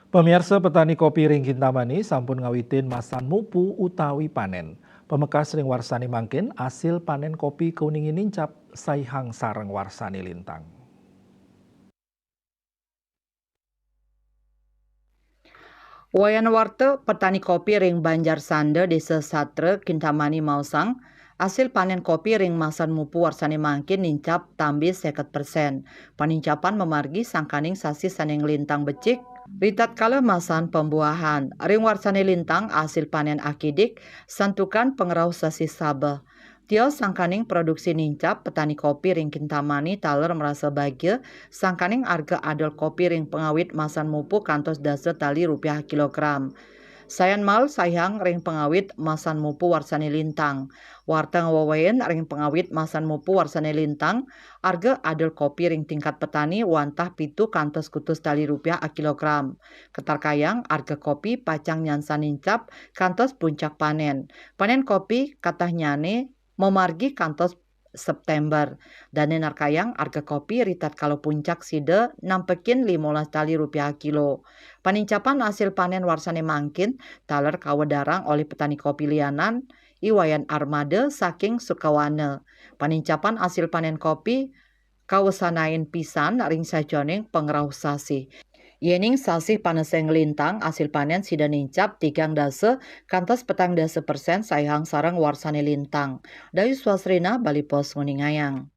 Pemirsa petani kopi ring Kintamani sampun ngawitin masan mupu utawi panen. Pemekas ring warsani mangkin hasil panen kopi kuningin nincap saihang sareng warsani lintang. Wayan warte petani kopi ring Banjar Sande Desa Satre Kintamani Mausang hasil panen kopi ring masan mupu warsani mangkin nincap tambi 50%. Panincapan memargi sangkaning sasi saneng lintang becik ritat kala masan pembuahan. Ring warsani lintang hasil panen akidik santukan pengerau sasi sabah. Tio sangkaning produksi nincap petani kopi ring Kintamani taler merasa bahagia sangkaning harga adol kopi ring pengawit masan mupu kantos dasa tali rupiah kilogram. Sayan mal sayang ring pengawit masan mupu warsani lintang. Warta ngawawayan ring pengawit masan mupu warsani lintang. Harga adol kopi ring tingkat petani wantah pitu kantos kutus tali rupiah a kilogram. Ketarkayang harga kopi pacang nyansan nincap kantos puncak panen. Panen kopi katah nyane memargi kantos September. Dan narkayang harga kopi ritat kalau puncak side nampekin 15 tali rupiah kilo. Panincapan hasil panen warsane mangkin taler kawedarang oleh petani kopi lianan Iwayan Armade saking Sukawana. Panincapan hasil panen kopi kawesanain pisan ring sajoning pengerau sasi. Yening sasih paneseng lintang hasil panen sida nincap 3 kantos petang dasa persen sayang sarang warsane lintang. Dayu Swasrina Bali Pos Nguningayang.